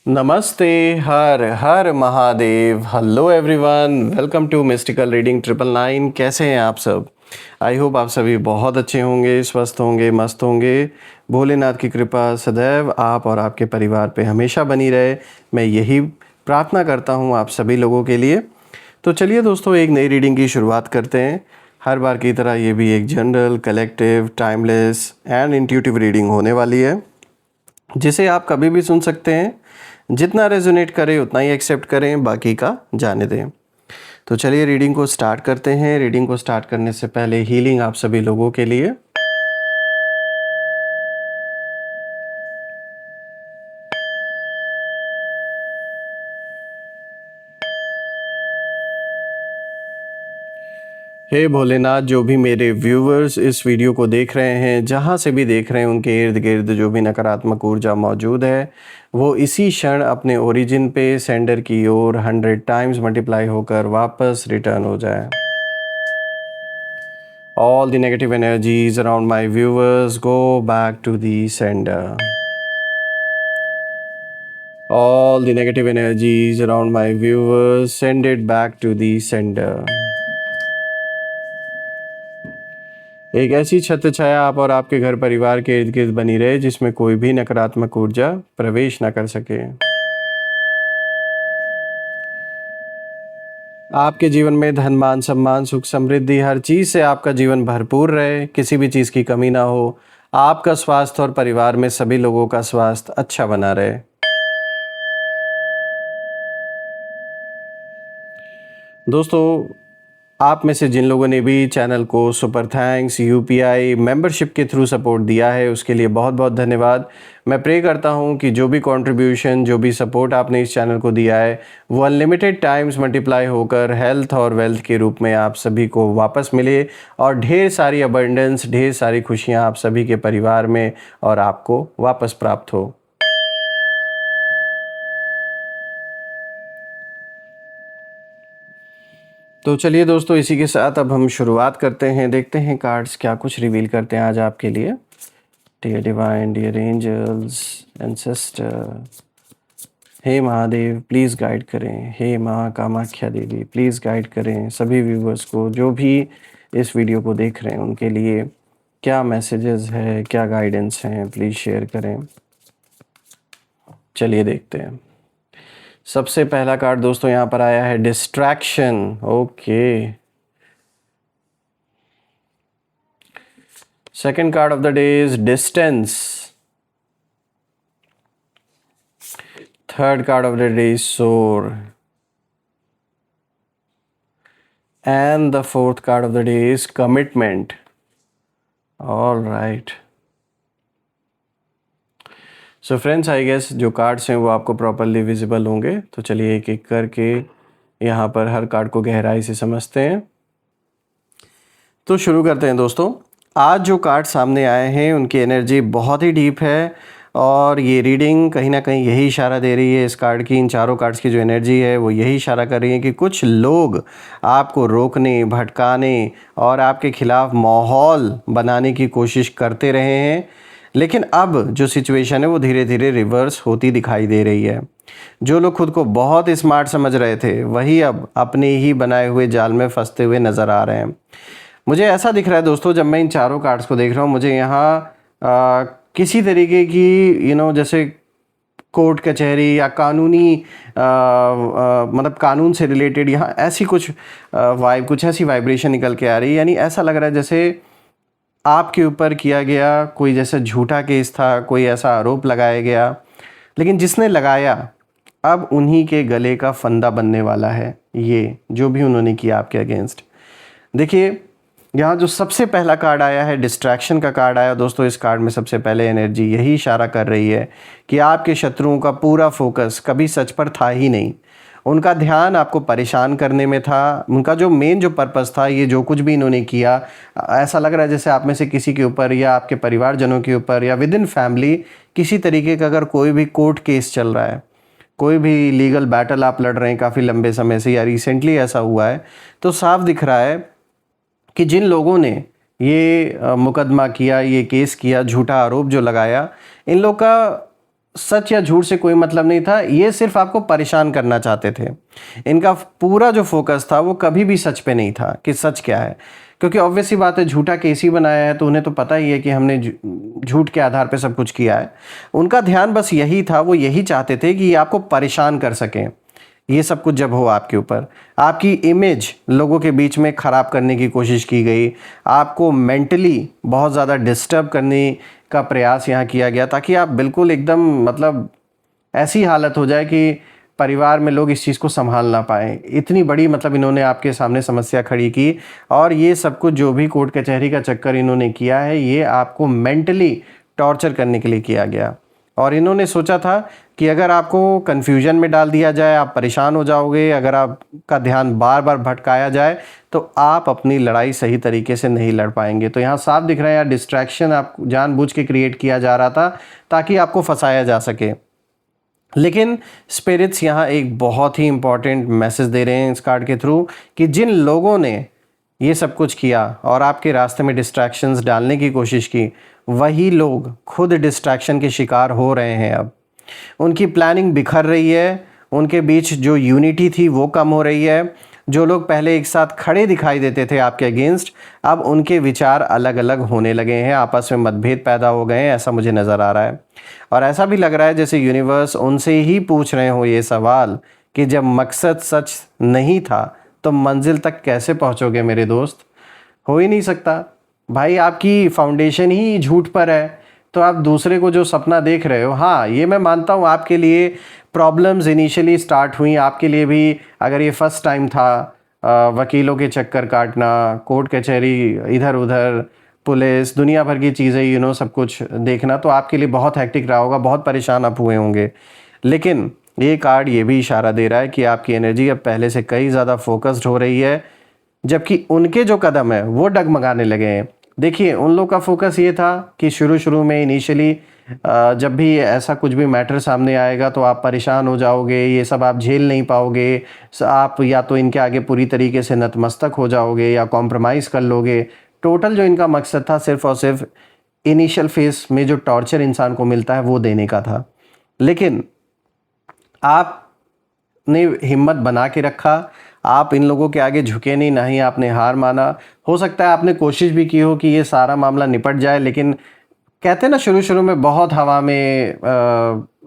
नमस्ते। हर हर Mahadev. Hello everyone, welcome to mystical reading 999। कैसे हैं आप सब? आई होप आप सभी बहुत अच्छे होंगे, स्वस्थ होंगे, मस्त होंगे। भोलेनाथ की कृपा सदैव आप और आपके परिवार पे हमेशा बनी रहे, मैं यही प्रार्थना करता हूँ आप सभी लोगों के लिए। तो चलिए दोस्तों, एक नई रीडिंग की शुरुआत करते हैं। हर बार की तरह ये भी एक general, collective, timeless and intuitive reading होने वाली है, जिसे आप कभी भी सुन सकते हैं। जितना रेजोनेट करे उतना ही एक्सेप्ट करें, बाकी का जाने दें। तो चलिए रीडिंग को स्टार्ट करते हैं। रीडिंग को स्टार्ट करने से पहले हीलिंग आप सभी लोगों के लिए। हे भोलेनाथ, जो भी मेरे व्यूवर्स इस वीडियो को देख रहे हैं, जहाँ से भी देख रहे हैं, उनके इर्द गिर्द जो भी नकारात्मक ऊर्जा मौजूद है, वो इसी क्षण अपने ओरिजिन पे सेंडर की ओर 100 टाइम्स मल्टीप्लाई होकर वापस रिटर्न हो जाए। All the negative energies around my viewers go back to the sender. All the negative energies around my viewers send it back to the sender. एक ऐसी छत्र छाया आप और आपके घर परिवार के इर्द गिर्द बनी रहे, जिसमें कोई भी नकारात्मक ऊर्जा प्रवेश न कर सके। आपके जीवन में धन, मान, सम्मान, सुख, समृद्धि, हर चीज़ से आपका जीवन भरपूर रहे, किसी भी चीज़ की कमी ना हो। आपका स्वास्थ्य और परिवार में सभी लोगों का स्वास्थ्य अच्छा बना रहे। दोस्तों, आप में से जिन लोगों ने भी चैनल को सुपर थैंक्स, यूपीआई मेंबरशिप के थ्रू सपोर्ट दिया है, उसके लिए बहुत बहुत धन्यवाद। मैं प्रे करता हूं कि जो भी कंट्रीब्यूशन, जो भी सपोर्ट आपने इस चैनल को दिया है, वो अनलिमिटेड टाइम्स मल्टीप्लाई होकर हेल्थ और वेल्थ के रूप में आप सभी को वापस मिले और ढेर सारी अबंडेंस, ढेर सारी खुशियाँ आप सभी के परिवार में और आपको वापस प्राप्त हो। तो चलिए दोस्तों, इसी के साथ अब हम शुरुआत करते हैं। देखते हैं कार्ड्स क्या कुछ रिवील करते हैं आज आपके लिए। Dear divine, dear angels, ancestor, हे महादेव प्लीज़ गाइड करें। हे माँ कामाख्या देवी प्लीज़ गाइड करें सभी व्यूवर्स को, जो भी इस वीडियो को देख रहे हैं, उनके लिए क्या मैसेजेस है, क्या गाइडेंस हैं, प्लीज़ शेयर करें। चलिए देखते हैं। सबसे पहला कार्ड दोस्तों यहाँ पर आया है distraction. Okay. Second card of the day is distance. Third card of the day is sore. And the fourth card of the day is commitment. All right. So friends, I guess जो cards हैं वो आपको properly visible होंगे। तो चलिए एक एक करके यहाँ पर हर कार्ड को गहराई से समझते हैं। तो शुरू करते हैं दोस्तों। आज जो कार्ड सामने आए हैं उनकी एनर्जी बहुत ही डीप है और ये रीडिंग कहीं ना कहीं यही इशारा दे रही है। इस कार्ड की, इन चारों कार्ड्स की जो एनर्जी है वो यही इशारा कर रही है कि कुछ लोग आपको रोकने, भटकाने और आपके खिलाफ माहौल बनाने की कोशिश करते रहे हैं, लेकिन अब जो सिचुएशन है वो धीरे धीरे रिवर्स होती दिखाई दे रही है। जो लोग खुद को बहुत स्मार्ट समझ रहे थे, वही अब अपने ही बनाए हुए जाल में फंसते हुए नज़र आ रहे हैं। मुझे ऐसा दिख रहा है दोस्तों, जब मैं इन चारों कार्ड्स को देख रहा हूँ, मुझे यहाँ किसी तरीके की जैसे कोर्ट कचहरी या कानूनी मतलब कानून से रिलेटेड यहाँ ऐसी कुछ वाइब, कुछ ऐसी वाइब्रेशन निकल के आ रही है। यानी ऐसा लग रहा है जैसे आपके ऊपर किया गया कोई जैसे झूठा केस था, कोई ऐसा आरोप लगाया गया, लेकिन जिसने लगाया अब उन्हीं के गले का फंदा बनने वाला है ये, जो भी उन्होंने किया आपके अगेंस्ट। देखिए, यहाँ जो सबसे पहला कार्ड आया है, डिस्ट्रैक्शन का कार्ड आया दोस्तों। इस कार्ड में सबसे पहले एनर्जी यही इशारा कर रही है कि आपके शत्रुओं का पूरा फोकस कभी सच पर था ही नहीं। उनका ध्यान आपको परेशान करने में था। उनका जो मेन जो पर्पस था, ये जो कुछ भी इन्होंने किया, ऐसा लग रहा है जैसे आप में से किसी के ऊपर या आपके परिवारजनों के ऊपर या विद इन फैमिली किसी तरीके का अगर कोई भी कोर्ट केस चल रहा है, कोई भी लीगल बैटल आप लड़ रहे हैं काफ़ी लंबे समय से या रिसेंटली ऐसा हुआ है, तो साफ दिख रहा है कि जिन लोगों ने ये मुकदमा किया, ये केस किया, झूठा आरोप जो लगाया, इन लोग का सच या झूठ से कोई मतलब नहीं था, ये सिर्फ आपको परेशान करना चाहते थे। इनका पूरा जो फोकस था वो कभी भी सच पे नहीं था कि सच क्या है, क्योंकि ऑब्वियस सी बात है, झूठा केस ही बनाया है तो उन्हें तो पता ही है कि हमने झूठ के आधार पे सब कुछ किया है। उनका ध्यान बस यही था, वो यही चाहते थे कि ये आपको परेशान कर सकें। ये सब कुछ जब हो आपके ऊपर, आपकी इमेज लोगों के बीच में ख़राब करने की कोशिश की गई, आपको मेंटली बहुत ज़्यादा डिस्टर्ब करने का प्रयास यहाँ किया गया, ताकि आप बिल्कुल एकदम मतलब ऐसी हालत हो जाए कि परिवार में लोग इस चीज़ को संभाल ना पाएँ। इतनी बड़ी मतलब इन्होंने आपके सामने समस्या खड़ी की, और ये सब कुछ जो भी कोर्ट कचहरी का चक्कर इन्होंने किया है, ये आपको मेंटली टॉर्चर करने के लिए किया गया। और इन्होंने सोचा था कि अगर आपको कन्फ्यूजन में डाल दिया जाए, आप परेशान हो जाओगे, अगर आपका ध्यान बार बार भटकाया जाए तो आप अपनी लड़ाई सही तरीके से नहीं लड़ पाएंगे। तो यहाँ साफ दिख रहा है यार, डिस्ट्रैक्शन आप जानबूझ के क्रिएट किया जा रहा था ताकि आपको फंसाया जा सके। लेकिन स्पिरिट्स यहाँ एक बहुत ही इंपॉर्टेंट मैसेज दे रहे हैं इस कार्ड के थ्रू, कि जिन लोगों ने ये सब कुछ किया और आपके रास्ते में डिस्ट्रैक्शंस डालने की कोशिश की, वही लोग खुद डिस्ट्रैक्शन के शिकार हो रहे हैं। अब उनकी प्लानिंग बिखर रही है, उनके बीच जो यूनिटी थी वो कम हो रही है। जो लोग पहले एक साथ खड़े दिखाई देते थे आपके अगेंस्ट, अब उनके विचार अलग अलग होने लगे हैं, आपस में मतभेद पैदा हो गए हैं, ऐसा मुझे नज़र आ रहा है। और ऐसा भी लग रहा है जैसे यूनिवर्स उनसे ही पूछ रहे हो ये सवाल कि जब मकसद सच नहीं था तो मंजिल तक कैसे पहुंचोगे मेरे दोस्त। हो ही नहीं सकता भाई, आपकी फाउंडेशन ही झूठ पर है, तो आप दूसरे को जो सपना देख रहे हो, हाँ ये मैं मानता हूँ आपके लिए प्रॉब्लम्स इनिशियली स्टार्ट हुई, आपके लिए भी अगर ये फर्स्ट टाइम था, वकीलों के चक्कर काटना, कोर्ट कचहरी, इधर उधर पुलिस, दुनिया भर की चीज़ें सब कुछ देखना, तो आपके लिए बहुत हैक्टिक रहा होगा, बहुत परेशान आप हुए होंगे। लेकिन ये कार्ड ये भी इशारा दे रहा है कि आपकी एनर्जी अब पहले से कई ज़्यादा फोकस्ड हो रही है, जबकि उनके जो कदम है वो डगमगाने लगे हैं। देखिए, उन लोग का फोकस ये था कि शुरू में इनिशियली जब भी ऐसा कुछ भी मैटर सामने आएगा तो आप परेशान हो जाओगे, ये सब आप झेल नहीं पाओगे, आप या तो इनके आगे पूरी तरीके से नतमस्तक हो जाओगे या कॉम्प्रोमाइज़ कर लोगे। टोटल जो इनका मकसद था सिर्फ और सिर्फ इनिशियल फेज में जो टॉर्चर इंसान को मिलता है वो देने का था। लेकिन आपने हिम्मत बना के रखा, आप इन लोगों के आगे झुके नहीं, ना ही आपने हार माना। हो सकता है आपने कोशिश भी की हो कि ये सारा मामला निपट जाए, लेकिन कहते हैं ना शुरू में बहुत हवा में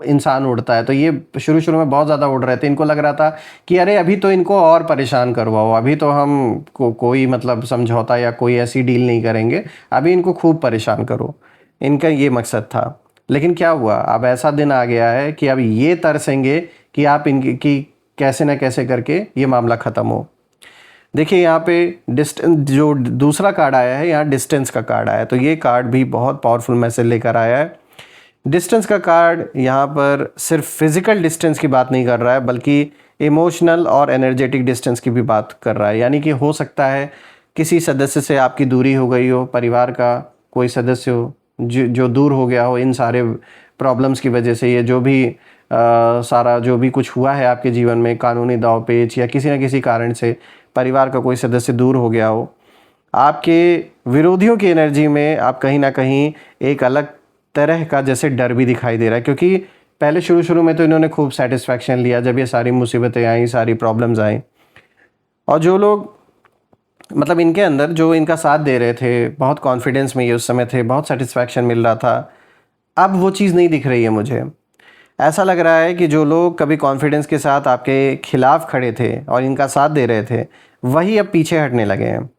इंसान उड़ता है, तो ये शुरू में बहुत ज़्यादा उड़ रहे थे। इनको लग रहा था कि अरे अभी तो इनको और परेशान करवाओ, अभी तो हम कोई मतलब समझौता या कोई ऐसी डील नहीं करेंगे, अभी इनको खूब परेशान करो। इनका ये मकसद था। लेकिन क्या हुआ, अब ऐसा दिन आ गया है कि अब ये तरसेंगे कि आप इनकी कैसे ना कैसे करके ये मामला ख़त्म हो। देखिए यहाँ पे डिस्टेंस जो दूसरा कार्ड आया है, यहाँ डिस्टेंस का कार्ड आया है, तो ये कार्ड भी बहुत पावरफुल मैसेज लेकर आया है। डिस्टेंस का कार्ड यहाँ पर सिर्फ फिज़िकल डिस्टेंस की बात नहीं कर रहा है, बल्कि इमोशनल और एनर्जेटिक डिस्टेंस की भी बात कर रहा है। यानी कि हो सकता है किसी सदस्य से आपकी दूरी हो गई हो, परिवार का कोई सदस्य हो जो दूर हो गया हो इन सारे प्रॉब्लम्स की वजह से। ये जो भी सारा जो भी कुछ हुआ है आपके जीवन में, कानूनी दांव-पेच या किसी न किसी कारण से परिवार का कोई सदस्य दूर हो गया हो, आपके विरोधियों की एनर्जी में आप कहीं ना कहीं एक अलग तरह का जैसे डर भी दिखाई दे रहा है। क्योंकि पहले शुरू में तो इन्होंने खूब सेटिस्फैक्शन लिया जब ये सारी मुसीबतें आई, सारी प्रॉब्लम्स आई, और जो लोग मतलब इनके अंदर जो इनका साथ दे रहे थे, बहुत कॉन्फिडेंस में ये उस समय थे, बहुत सेटिस्फैक्शन मिल रहा था, अब वो चीज़ नहीं दिख रही है मुझे। ऐसा लग रहा है कि जो लोग कभी कॉन्फिडेंस के साथ आपके खिलाफ खड़े थे और इनका साथ दे रहे थे, वही अब पीछे हटने लगे हैं।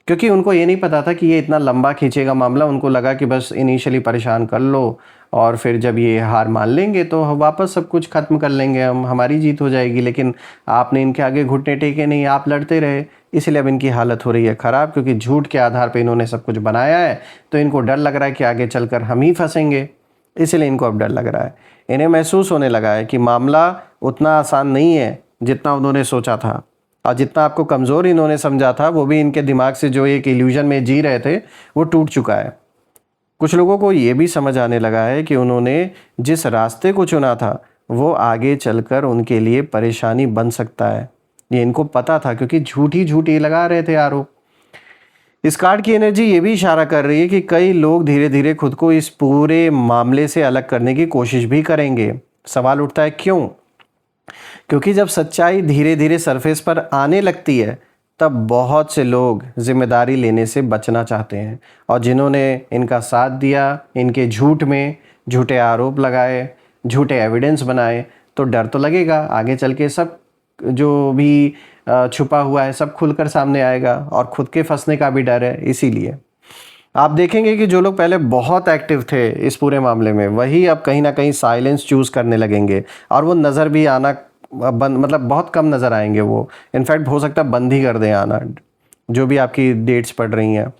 क्योंकि उनको ये नहीं पता था कि ये इतना लंबा खींचेगा मामला। उनको लगा कि बस इनिशियली परेशान कर लो और फिर जब ये हार मान लेंगे तो वापस सब कुछ ख़त्म कर लेंगे, हमारी जीत हो जाएगी। लेकिन आपने इनके आगे घुटने टेके नहीं, आप लड़ते रहे, इसलिए अब इनकी हालत हो रही है ख़राब। क्योंकि झूठ के आधार पर इन्होंने सब कुछ बनाया है, तो इनको डर लग रहा है कि आगे चलकर हम ही फंसेंगे, इसलिए इनको अब डर लग रहा है। इन्हें महसूस होने लगा है कि मामला उतना आसान नहीं है जितना उन्होंने सोचा था, और जितना आपको कमज़ोर इन्होंने समझा था, वो भी इनके दिमाग से जो एक इल्यूजन में जी रहे थे वो टूट चुका है। कुछ लोगों को ये भी समझ आने लगा है कि उन्होंने जिस रास्ते को चुना था वो आगे चलकर उनके लिए परेशानी बन सकता है। ये इनको पता था, क्योंकि झूठी लगा रहे थे आरोप। इस कार्ड की एनर्जी ये भी इशारा कर रही है कि कई लोग धीरे धीरे खुद को इस पूरे मामले से अलग करने की कोशिश भी करेंगे। सवाल उठता है क्यों? क्योंकि जब सच्चाई धीरे धीरे सरफेस पर आने लगती है तब बहुत से लोग जिम्मेदारी लेने से बचना चाहते हैं, और जिन्होंने इनका साथ दिया, इनके झूठ में झूठे आरोप लगाए, झूठे एविडेंस बनाए, तो डर तो लगेगा आगे चल के सब जो भी छुपा हुआ है सब खुलकर सामने आएगा, और खुद के फंसने का भी डर है। इसीलिए आप देखेंगे कि जो लोग पहले बहुत एक्टिव थे इस पूरे मामले में, वही अब कहीं ना कहीं साइलेंस चूज़ करने लगेंगे, और वो नज़र भी आना बंद, मतलब बहुत कम नज़र आएंगे वो। इनफैक्ट हो सकता है बंद ही कर दें आना, जो भी आपकी डेट्स पड़ रही हैं।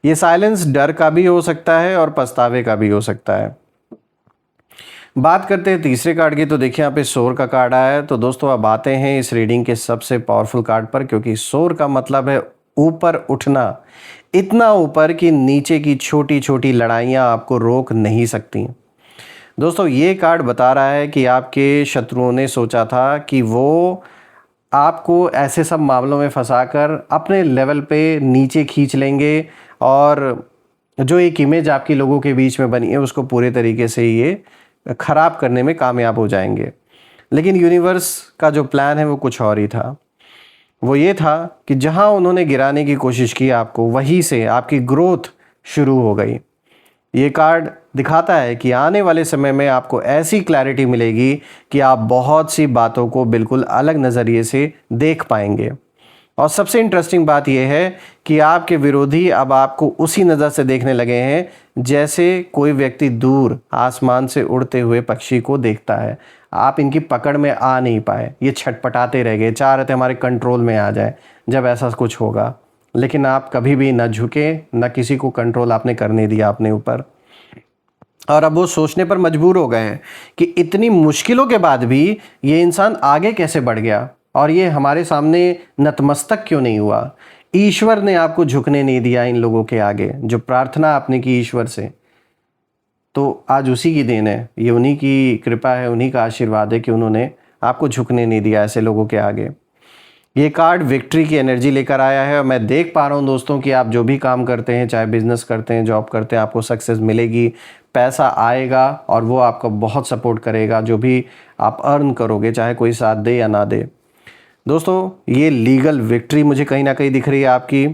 ये साइलेंस डर का भी हो सकता है और पछतावे का भी हो सकता है। बात करते हैं तीसरे कार्ड की, तो देखिए यहाँ पे सोर का कार्ड आया है। तो दोस्तों अब आते हैं इस रीडिंग के सबसे पावरफुल कार्ड पर, क्योंकि सोर का मतलब है ऊपर उठना, इतना ऊपर कि नीचे की छोटी छोटी लड़ाइयाँ आपको रोक नहीं सकती। दोस्तों ये कार्ड बता रहा है कि आपके शत्रुओं ने सोचा था कि वो आपको ऐसे सब मामलों में फंसाकर अपने लेवल पे नीचे खींच लेंगे, और जो एक इमेज आपकी लोगों के बीच में बनी है उसको पूरे तरीके से ये ख़राब करने में कामयाब हो जाएंगे। लेकिन यूनिवर्स का जो प्लान है वो कुछ और ही था। वो ये था कि जहां उन्होंने गिराने की कोशिश की आपको, वहीं से आपकी ग्रोथ शुरू हो गई। ये कार्ड दिखाता है कि आने वाले समय में आपको ऐसी क्लैरिटी मिलेगी कि आप बहुत सी बातों को बिल्कुल अलग नज़रिए से देख पाएंगे। और सबसे इंटरेस्टिंग बात यह है कि आपके विरोधी अब आपको उसी नज़र से देखने लगे हैं जैसे कोई व्यक्ति दूर आसमान से उड़ते हुए पक्षी को देखता है। आप इनकी पकड़ में आ नहीं पाए, ये छटपटाते रह गए, चाह रहे थे हमारे कंट्रोल में आ जाए जब ऐसा कुछ होगा, लेकिन आप कभी भी न झुके, न किसी को कंट्रोल आपने करने दिया अपने ऊपर। और अब वो सोचने पर मजबूर हो गए हैं कि इतनी मुश्किलों के बाद भी ये इंसान आगे कैसे बढ़ गया, और ये हमारे सामने नतमस्तक क्यों नहीं हुआ। ईश्वर ने आपको झुकने नहीं दिया इन लोगों के आगे, जो प्रार्थना आपने की ईश्वर से, तो आज उसी की देन है, ये उन्हीं की कृपा है, उन्हीं का आशीर्वाद है कि उन्होंने आपको झुकने नहीं दिया ऐसे लोगों के आगे। ये कार्ड विक्ट्री की एनर्जी लेकर आया है, और मैं देख पा रहा हूँ दोस्तों कि आप जो भी काम करते हैं, चाहे बिजनेस करते हैं, जॉब करते हैं, आपको सक्सेस मिलेगी, पैसा आएगा, और वो आपको बहुत सपोर्ट करेगा। जो भी आप अर्न करोगे, चाहे कोई साथ दे या ना दे। दोस्तों ये लीगल विक्ट्री मुझे कहीं ना कहीं दिख रही है, आपकी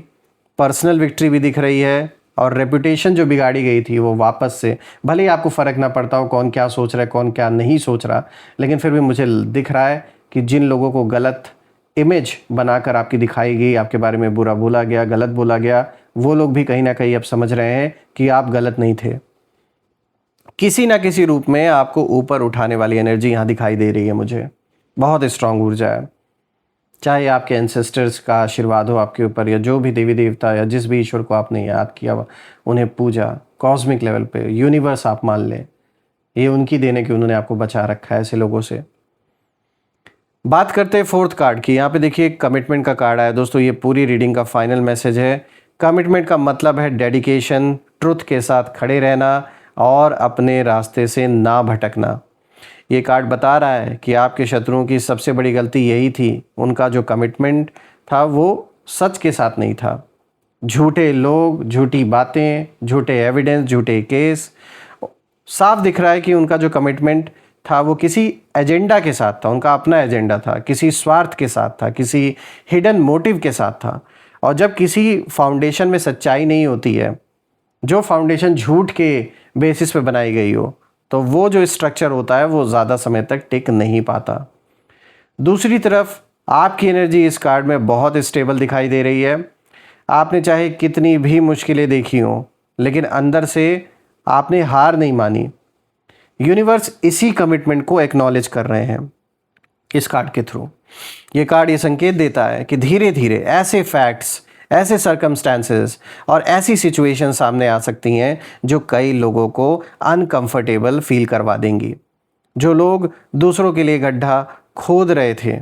पर्सनल विक्ट्री भी दिख रही है, और रेपुटेशन जो बिगाड़ी गई थी वो वापस से, भले ही आपको फ़र्क ना पड़ता हो कौन क्या सोच रहा है, कौन क्या नहीं सोच रहा, लेकिन फिर भी मुझे दिख रहा है कि जिन लोगों को गलत इमेज बनाकर आपकी दिखाई गई, आपके बारे में बुरा बोला गया, गलत बोला गया, वो लोग भी कहीं ना कहीं अब समझ रहे हैं कि आप गलत नहीं थे। किसी ना किसी रूप में आपको ऊपर उठाने वाली एनर्जी यहाँ दिखाई दे रही है मुझे, बहुत स्ट्रांग ऊर्जा है। चाहे आपके एंसेस्टर्स का आशीर्वाद हो आपके ऊपर, या जो भी देवी देवता या जिस भी ईश्वर को आपने याद किया, उन्हें पूजा, कॉस्मिक लेवल पे यूनिवर्स आप मान लें, ये उनकी देने की, उन्होंने आपको बचा रखा है ऐसे लोगों से। बात करते हैं फोर्थ कार्ड की। यहाँ पे देखिए कमिटमेंट का कार्ड आया। दोस्तों ये पूरी रीडिंग का फाइनल मैसेज है। कमिटमेंट का मतलब है डेडिकेशन, ट्रुथ के साथ खड़े रहना और अपने रास्ते से ना भटकना। ये कार्ड बता रहा है कि आपके शत्रुओं की सबसे बड़ी गलती यही थी, उनका जो कमिटमेंट था वो सच के साथ नहीं था। झूठे लोग, झूठी बातें, झूठे एविडेंस, झूठे केस, साफ दिख रहा है कि उनका जो कमिटमेंट था वो किसी एजेंडा के साथ था, उनका अपना एजेंडा था, किसी स्वार्थ के साथ था, किसी हिडन मोटिव के साथ था। और जब किसी फाउंडेशन में सच्चाई नहीं होती है, जो फाउंडेशन झूठ के बेसिस पे बनाई गई हो, तो वो जो स्ट्रक्चर होता है वो ज़्यादा समय तक टिक नहीं पाता। दूसरी तरफ आपकी एनर्जी इस कार्ड में बहुत स्टेबल दिखाई दे रही है। आपने चाहे कितनी भी मुश्किलें देखी हों, लेकिन अंदर से आपने हार नहीं मानी। यूनिवर्स इसी कमिटमेंट को एक्नॉलेज कर रहे हैं इस कार्ड के थ्रू। ये कार्ड ये संकेत देता है कि धीरे धीरे ऐसे फैक्ट्स, ऐसे सर्कमस्टेंसेस और ऐसी सिचुएशन सामने आ सकती हैं जो कई लोगों को अनकंफर्टेबल फील करवा देंगी। जो लोग दूसरों के लिए गड्ढा खोद रहे थे,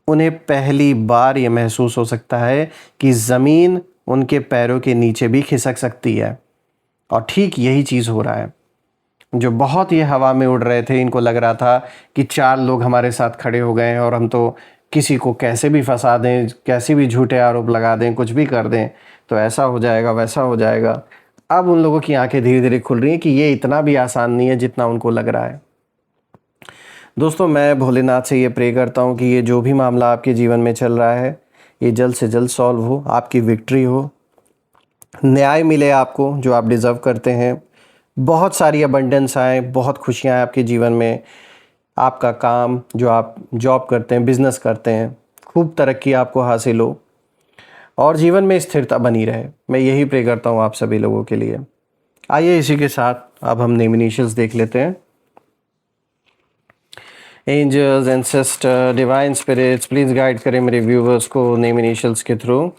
उन्हें पहली बार ये महसूस हो सकता है कि ज़मीन उनके पैरों के नीचे भी खिसक सकती है। और ठीक यही चीज़ हो रहा है। जो बहुत ही हवा में उड़ रहे थे, इनको लग रहा था कि 4 लोग हमारे साथ खड़े हो गए हैं और हम तो किसी को कैसे भी फंसा दें, कैसे भी झूठे आरोप लगा दें, कुछ भी कर दें, तो ऐसा हो जाएगा, वैसा हो जाएगा। अब उन लोगों की आंखें धीरे धीरे खुल रही हैं कि ये इतना भी आसान नहीं है जितना उनको लग रहा है। दोस्तों, मैं भोलेनाथ से ये प्रे करता हूँ कि ये जो भी मामला आपके जीवन में चल रहा है ये जल्द से जल्द सॉल्व हो, आपकी विक्ट्री हो, न्याय मिले आपको जो आप डिज़र्व करते हैं, बहुत सारी अबंडेंस आए, बहुत खुशियाँ आए आपके जीवन में, आपका काम जो आप जॉब करते हैं, बिज़नेस करते हैं, खूब तरक्की आपको हासिल हो और जीवन में स्थिरता बनी रहे। मैं यही प्रे करता हूँ आप सभी लोगों के लिए। आइए इसी के साथ अब हम नेम इनिशियल्स देख लेते हैं। Angels, ancestor, divine spirits, please guide करें मेरे व्यूवर्स को नेम इनिशियल्स के थ्रू।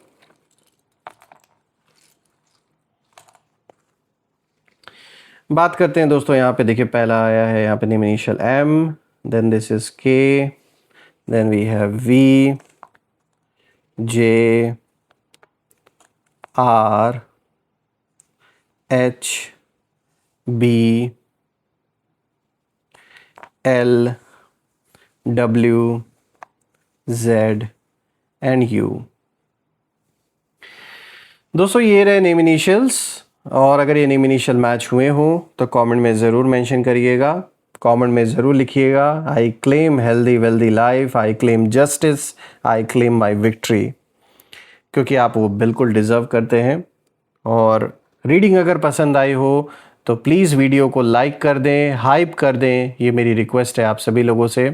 बात करते हैं दोस्तों, यहाँ पे देखिए पहला आया है यहाँ पे name initial M, then this is K, then we have V, J, R, H, B, L, W, Z and U. दोस्तों ये रहे नेम इनिशियल्स, और अगर ये नेम इनिशियल मैच हुए हों तो कमेंट में ज़रूर मेंशन करिएगा, कमेंट में ज़रूर लिखिएगा I claim healthy wealthy life, I claim justice, I claim my victory, क्योंकि आप वो बिल्कुल डिज़र्व करते हैं। और रीडिंग अगर पसंद आई हो तो प्लीज़ वीडियो को लाइक कर दें, हाइप कर दें, ये मेरी रिक्वेस्ट है आप सभी लोगों से।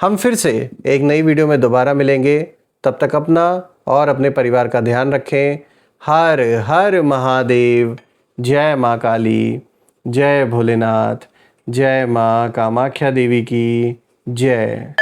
हम फिर से एक नई वीडियो में दोबारा मिलेंगे, तब तक अपना और अपने परिवार का ध्यान रखें। हर हर महादेव, जय माँ काली, जय भोलेनाथ, जय माँ कामाख्या देवी की जय।